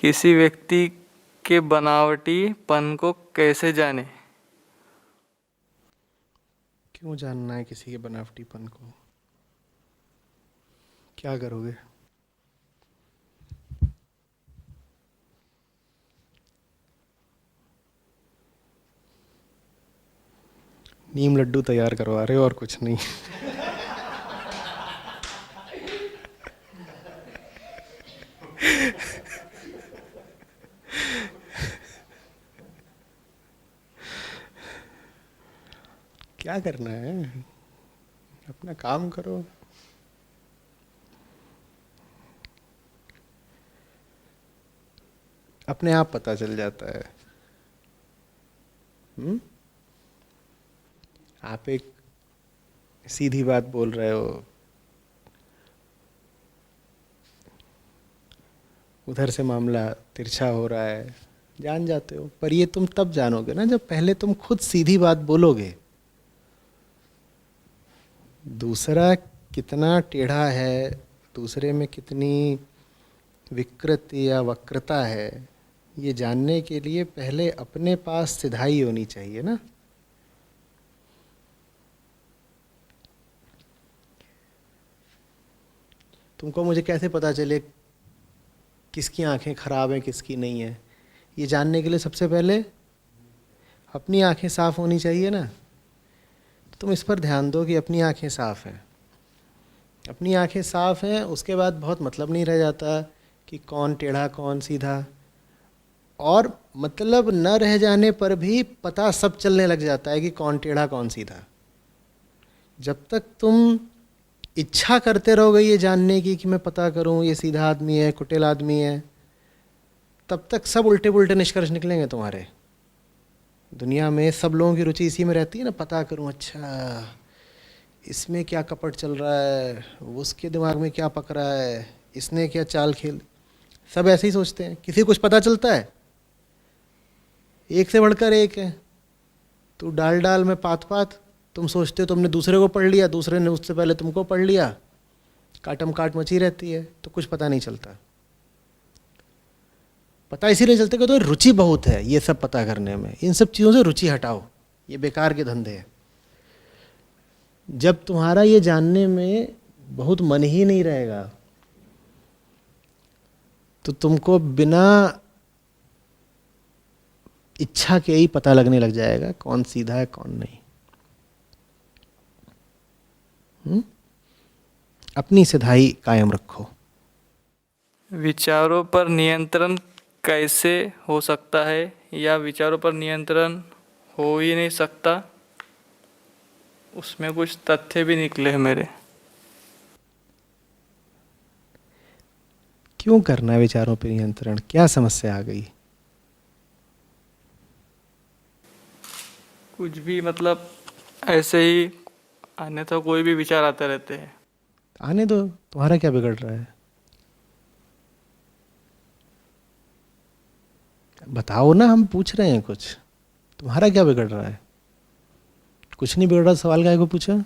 किसी व्यक्ति के बनावटीपन को कैसे जाने? क्यों जानना है किसी के बनावटीपन को? क्या करोगे? नीम लड्डू तैयार करवा रहे हो और कुछ नहीं। क्या करना है? अपना काम करो। अपने आप पता चल जाता है। आप एक सीधी बात बोल रहे हो, उधर से मामला तिरछा हो रहा है, जान जाते हो। पर ये तुम तब जानोगे ना जब पहले तुम खुद सीधी बात बोलोगे। दूसरा कितना टेढ़ा है, दूसरे में कितनी विकृति या वक्रता है, ये जानने के लिए पहले अपने पास सिधाई होनी चाहिए ना। तुमको मुझे कैसे पता चले किसकी आंखें खराब हैं किसकी नहीं है? ये जानने के लिए सबसे पहले अपनी आंखें साफ होनी चाहिए ना। तो तुम इस पर ध्यान दो कि अपनी आंखें साफ हैं। अपनी आंखें साफ हैं, उसके बाद बहुत मतलब नहीं रह जाता कि कौन टेढ़ा कौन सीधा। और मतलब न रह जाने पर भी पता सब चलने लग जाता है कि कौन टेढ़ा कौन सीधा। जब तक तुम इच्छा करते रहोगे ये जानने की कि मैं पता करूं ये सीधा आदमी है कुटिल आदमी है, तब तक सब उल्टे पुल्टे निष्कर्ष निकलेंगे तुम्हारे। दुनिया में सब लोगों की रुचि इसी में रहती है ना, पता करूं अच्छा इसमें क्या कपट चल रहा है, उसके दिमाग में क्या पक रहा है, इसने क्या चाल खेल। सब ऐसे ही सोचते हैं। किसी को कुछ पता चलता है? एक से बढ़कर एक है। तू डाल डाल में पात पात। तुम सोचते हो तुमने दूसरे को पढ़ लिया, दूसरे ने उससे पहले तुमको पढ़ लिया। काटम काट मची रहती है, तो कुछ पता नहीं चलता। पता इसीलिए चलता कि तो रुचि बहुत है ये सब पता करने में। इन सब चीज़ों से रुचि हटाओ, ये बेकार के धंधे हैं। जब तुम्हारा ये जानने में बहुत मन ही नहीं रहेगा तो तुमको बिना इच्छा के ही पता लगने लग जाएगा कौन सीधा है कौन नहीं। अपनी सिधाई कायम रखो। विचारों पर नियंत्रण कैसे हो सकता है, या विचारों पर नियंत्रण हो ही नहीं सकता? उसमें कुछ तथ्य भी निकले हैं मेरे। क्यों करना है विचारों पर नियंत्रण? क्या समस्या आ गई? कुछ भी मतलब ऐसे ही अन्यथा कोई भी विचार आते रहते हैं। आने दो, तुम्हारा क्या बिगड़ रहा है? बताओ ना, हम पूछ रहे हैं कुछ। तुम्हारा क्या बिगड़ रहा है? कुछ नहीं बिगड़ रहा, सवाल काहे को पूछा?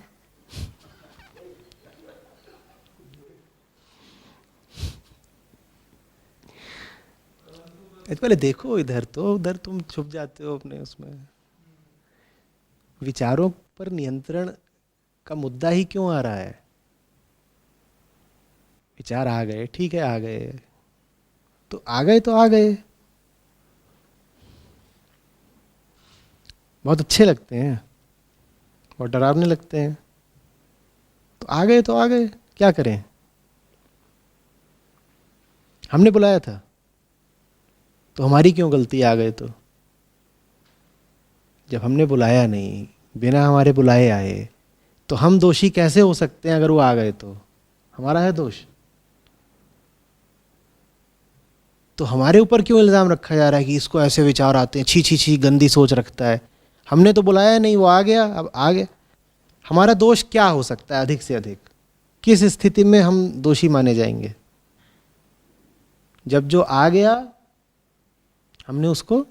पहले देखो इधर, तो उधर तुम छुप जाते हो अपने उसमें। विचारों पर नियंत्रण का मुद्दा ही क्यों आ रहा है? विचार आ गए, ठीक है आ गए, तो आ गए तो आ गए। बहुत अच्छे लगते हैं, बहुत डरावने लगते हैं। तो आ गए तो आ गए, क्या करें? हमने बुलाया था तो हमारी क्यों गलती आ गए? तो जब हमने बुलाया नहीं, बिना हमारे बुलाए आए, तो हम दोषी कैसे हो सकते हैं? अगर वो आ गए तो हमारा है दोष। तो हमारे ऊपर क्यों इल्ज़ाम रखा जा रहा है कि इसको ऐसे विचार आते हैं, छी छी छी गंदी सोच रखता है? हमने तो बुलाया नहीं, वो आ गया, अब आ गया। हमारा दोष क्या हो सकता है अधिक से अधिक? किस स्थिति में हम दोषी माने जाएंगे? जब जो आ गया हमने उसको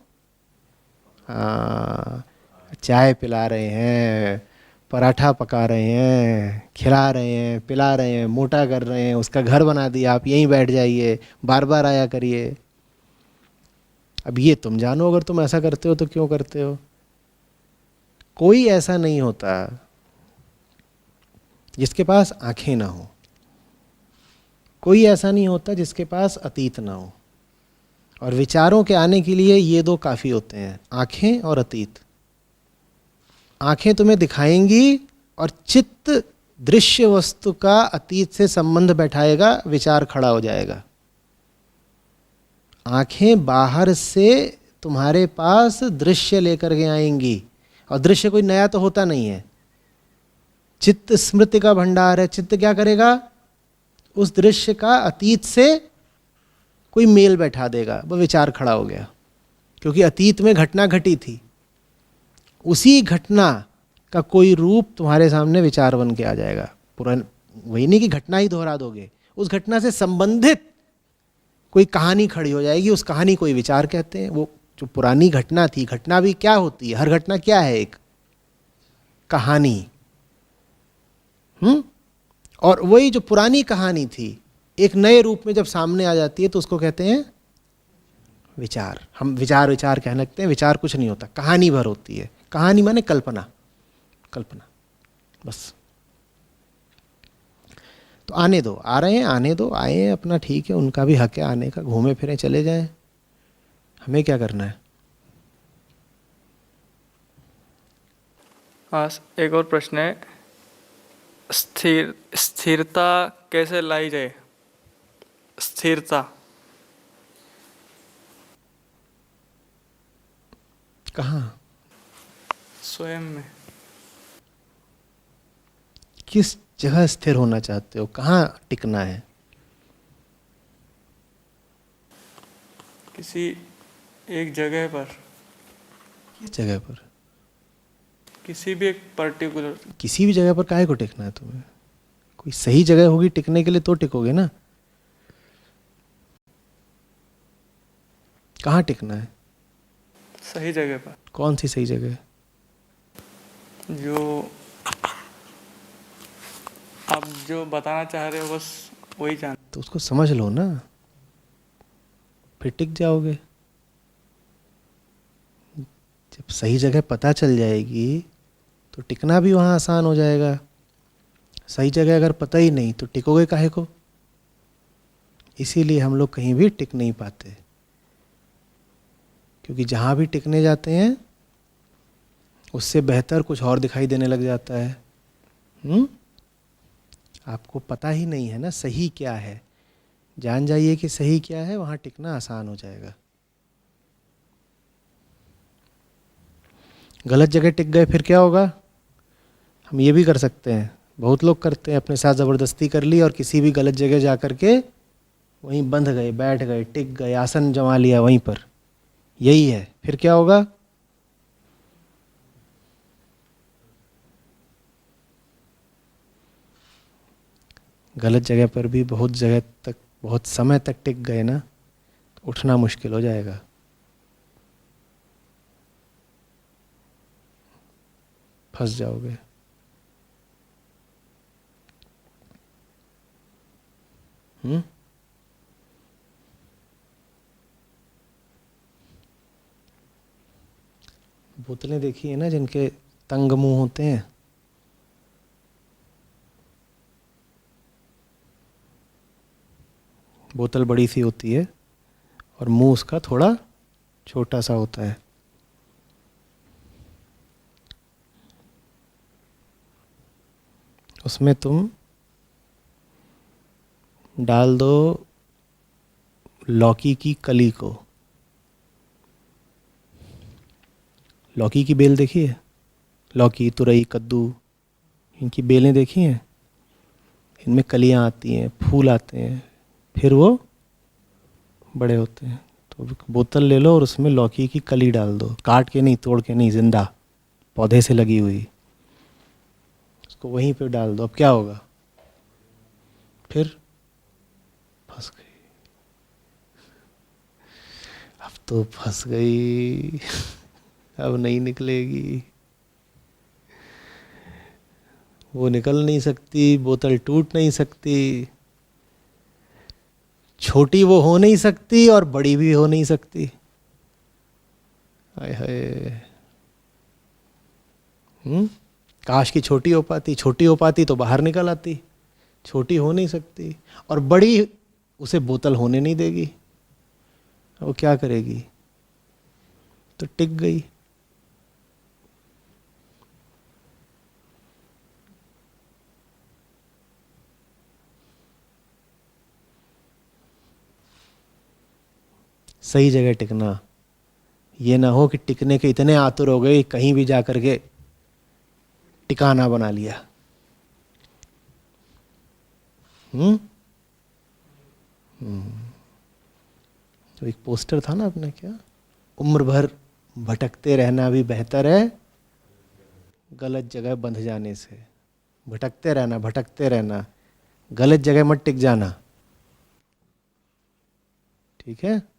चाय पिला रहे हैं, पराठा पका रहे हैं, खिला रहे हैं, पिला रहे हैं, मोटा कर रहे हैं, उसका घर बना दिया, आप यहीं बैठ जाइए, बार बार आया करिए। अब ये तुम जानो, अगर तुम ऐसा करते हो तो क्यों करते हो। कोई ऐसा नहीं होता जिसके पास आंखें ना हो, कोई ऐसा नहीं होता जिसके पास अतीत ना हो। और विचारों के आने के लिए ये दो काफी होते हैं, आंखें और अतीत। आंखें तुम्हें दिखाएंगी और चित्त दृश्य वस्तु का अतीत से संबंध बैठाएगा, विचार खड़ा हो जाएगा। आंखें बाहर से तुम्हारे पास दृश्य लेकर के आएंगी, और दृश्य कोई नया तो होता नहीं है। चित्त स्मृति का भंडार है। चित्त क्या करेगा, उस दृश्य का अतीत से कोई मेल बैठा देगा, वो विचार खड़ा हो गया। क्योंकि अतीत में घटना घटी थी, उसी घटना का कोई रूप तुम्हारे सामने विचार बन के आ जाएगा। वही नहीं कि घटना ही दोहरा दोगे, उस घटना से संबंधित कोई कहानी खड़ी हो जाएगी, उस कहानी को ही विचार कहते हैं। वो जो पुरानी घटना थी, घटना भी क्या होती है, हर घटना क्या है, एक कहानी। और वही जो पुरानी कहानी थी एक नए रूप में जब सामने आ जाती है तो उसको कहते हैं विचार। हम विचार विचार कहने लगते हैं, विचार कुछ नहीं होता, कहानी भर होती है। कहानी माने कल्पना, कल्पना बस। तो आने दो, आ रहे हैं आने दो, आए हैं अपना, ठीक है, उनका भी हक है आने का, घूमे फिरें चले जाएं, हमें क्या करना है। हाँ, एक और प्रश्न है, स्थिरता कैसे लाई जाए। स्थिरता कहाँ, स्वयं में, किस जगह स्थिर होना चाहते हो, कहाँ टिकना है। किसी एक जगह पर, किस जगह पर, किसी भी एक पर्टिकुलर, किसी भी जगह पर काहे को टिकना है तुम्हें। कोई सही जगह होगी टिकने के लिए तो टिकोगे ना। कहाँ टिकना है, सही जगह पर। कौन सी सही जगह। जो आप जो बताना चाह रहे हो बस वही जान। तो उसको समझ लो ना, फिर टिक जाओगे। जब सही जगह पता चल जाएगी तो टिकना भी वहाँ आसान हो जाएगा। सही जगह अगर पता ही नहीं तो टिकोगे काहे को। इसीलिए हम लोग कहीं भी टिक नहीं पाते, क्योंकि जहाँ भी टिकने जाते हैं उससे बेहतर कुछ और दिखाई देने लग जाता है। आपको पता ही नहीं है ना सही क्या है। जान जाइए कि सही क्या है, वहाँ टिकना आसान हो जाएगा। गलत जगह टिक गए फिर क्या होगा। हम ये भी कर सकते हैं, बहुत लोग करते हैं, अपने साथ ज़बरदस्ती कर ली और किसी भी गलत जगह जा कर के वहीं बंध गए, बैठ गए, टिक गए, आसन जमा लिया वहीं पर। यही है, फिर क्या होगा। गलत जगह पर भी बहुत जगह तक, बहुत समय तक टिक गए ना, तो उठना मुश्किल हो जाएगा। फंस जाओगे। बोतलें देखी है ना जिनके तंग मुंह होते हैं। बोतल बड़ी सी होती है और मुंह उसका थोड़ा छोटा सा होता है। उसमें तुम डाल दो लौकी की कली को। लौकी की बेल देखी है, लौकी, तुरई, कद्दू, इनकी बेलें देखी हैं। इनमें कलियां आती हैं, फूल आते हैं, फिर वो बड़े होते हैं। तो बोतल ले लो और उसमें लौकी की कली डाल दो, काट के नहीं, तोड़ के नहीं, जिंदा पौधे से लगी हुई, उसको वहीं पे डाल दो। अब क्या होगा, फिर फंस गई। अब तो फंस गई, अब नहीं निकलेगी। वो निकल नहीं सकती, बोतल टूट नहीं सकती, छोटी वो हो नहीं सकती और बड़ी भी हो नहीं सकती। हाय हाय। काश की छोटी हो पाती तो बाहर निकल आती। छोटी हो नहीं सकती, और बड़ी उसे बोतल होने नहीं देगी। वो क्या करेगी? तो टिक गई। सही जगह टिकना, ये ना हो कि टिकने के इतने आतुर हो गए कहीं भी जा करके टिकाना बना लिया। तो एक पोस्टर था ना अपने, क्या, उम्र भर भटकते रहना भी बेहतर है गलत जगह बंध जाने से। भटकते रहना, गलत जगह मत टिक जाना। ठीक है।